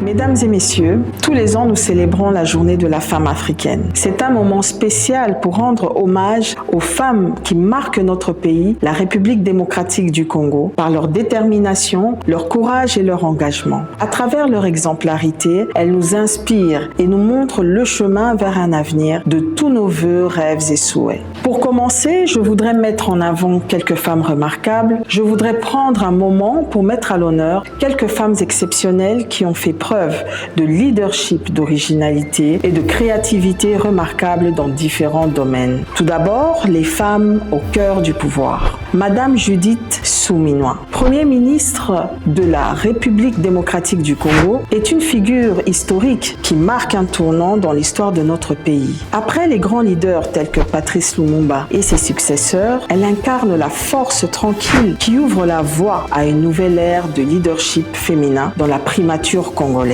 Mesdames et messieurs, tous les ans nous célébrons la journée de la femme africaine. C'est un moment spécial pour rendre hommage aux femmes qui marquent notre pays, la République démocratique du Congo, par leur détermination, leur courage et leur engagement. À travers leur exemplarité, elles nous inspirent et nous montrent le chemin vers un avenir de tous nos vœux, rêves et souhaits. Pour commencer, je voudrais mettre en avant quelques femmes remarquables. Je voudrais prendre un moment pour mettre à l'honneur quelques femmes exceptionnelles qui ont fait preuve de leadership, d'originalité et de créativité remarquables dans différents domaines. Tout d'abord, les femmes au cœur du pouvoir. Madame Judith Suminwa, Premier ministre de la République démocratique du Congo, est une figure historique qui marque un tournant dans l'histoire de notre pays. Après les grands leaders tels que Patrice Lumumba et ses successeurs, elle incarne la force tranquille qui ouvre la voie à une nouvelle ère de leadership féminin dans la primature congolaise.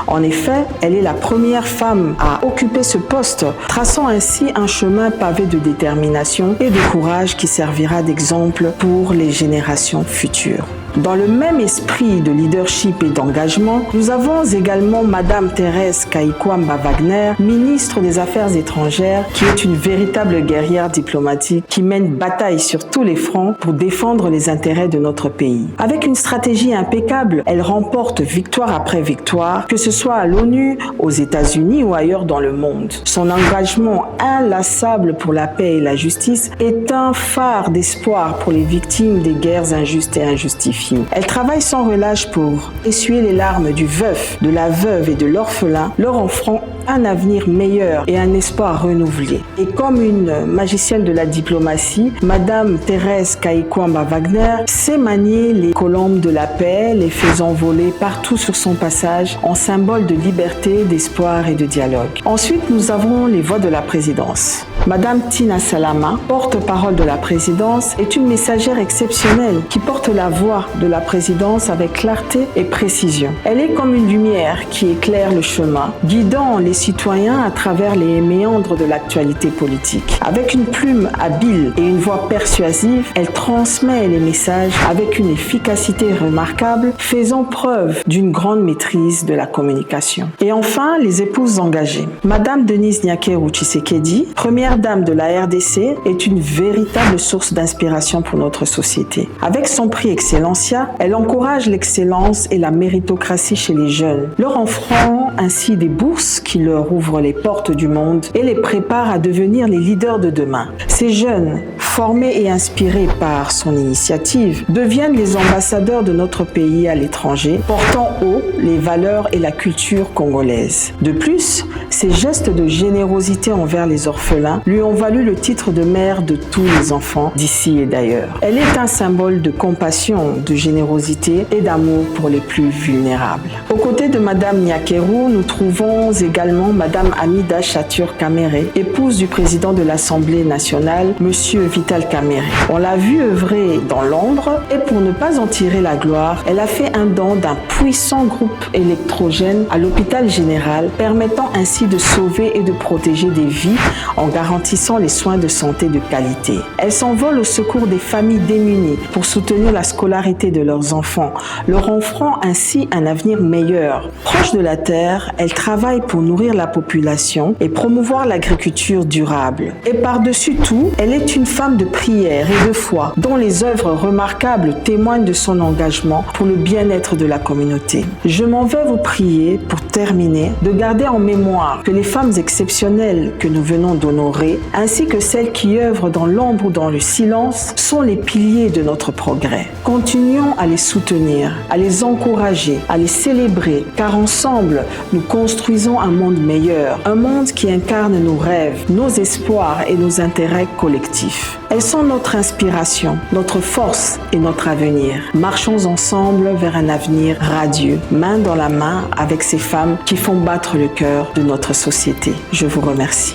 En effet, elle est la première femme à occuper ce poste, traçant ainsi un chemin pavé de détermination et de courage qui servira d'exemple pour les générations futures. Dans le même esprit de leadership et d'engagement, nous avons également Madame Thérèse Kayikwamba Wagner, ministre des Affaires étrangères, qui est une véritable guerrière diplomatique qui mène bataille sur tous les fronts pour défendre les intérêts de notre pays. Avec une stratégie impeccable, elle remporte victoire après victoire, que ce soit à l'ONU, aux États-Unis ou ailleurs dans le monde. Son engagement inlassable pour la paix et la justice est un phare d'espoir pour les victimes des guerres injustes et injustifiées. Elle travaille sans relâche pour essuyer les larmes du veuf, de la veuve et de l'orphelin, leur offrant un avenir meilleur et un espoir renouvelé. Et comme une magicienne de la diplomatie, Madame Thérèse Kayikwamba Wagner sait manier les colombes de la paix, les faisant voler partout sur son passage en symbole de liberté, d'espoir et de dialogue. Ensuite, nous avons les voix de la présidence. Madame Tina Salama, porte-parole de la présidence, est une messagère exceptionnelle qui porte la voix de la présidence avec clarté et précision. Elle est comme une lumière qui éclaire le chemin, guidant les citoyens à travers les méandres de l'actualité politique. Avec une plume habile et une voix persuasive, elle transmet les messages avec une efficacité remarquable, faisant preuve d'une grande maîtrise de la communication. Et enfin, les épouses engagées. Madame Denise Nyakeru Tshisekedi, première dame de la RDC, est une véritable source d'inspiration pour notre société. Avec son prix Excellencia, elle encourage l'excellence et la méritocratie chez les jeunes, leur offrant ainsi des bourses qui leur ouvrent les portes du monde et les préparent à devenir les leaders de demain. Ces jeunes, formés et inspirés par son initiative, deviennent les ambassadeurs de notre pays à l'étranger, portant haut les valeurs et la culture congolaise. De plus, ses gestes de générosité envers les orphelins lui ont valu le titre de mère de tous les enfants d'ici et d'ailleurs. Elle est un symbole de compassion, de générosité et d'amour pour les plus vulnérables. Aux côtés de Madame Nyakeru, nous trouvons également Madame Amida Chatur Kamere, épouse du président de l'Assemblée nationale, Monsieur Vital Kamere. On l'a vu œuvrer dans l'ombre et pour ne pas en tirer la gloire, elle a fait un don d'un puissant groupe électrogène à l'hôpital général, permettant ainsi de sauver et de protéger des vies en garantissant les soins de santé de qualité. Elle s'envole au secours des familles démunies pour soutenir la scolarité de leurs enfants, leur offrant ainsi un avenir meilleur. Proche de la terre, elle travaille pour nourrir la population et promouvoir l'agriculture durable. Et par-dessus tout, elle est une femme de prière et de foi, dont les œuvres remarquables témoignent de son engagement pour le bien-être de la communauté. Je m'en vais vous prier, pour terminer, de garder en mémoire que les femmes exceptionnelles que nous venons d'honorer, ainsi que celles qui œuvrent dans l'ombre ou dans le silence, sont les piliers de notre progrès. Continuons à les soutenir, à les encourager, à les célébrer, car ensemble, nous construisons un monde meilleur, un monde qui incarne nos rêves, nos espoirs et nos intérêts collectifs. Elles sont notre inspiration, notre force et notre avenir. Marchons ensemble vers un avenir radieux, main dans la main avec ces femmes qui font battre le cœur de notre société. Je vous remercie.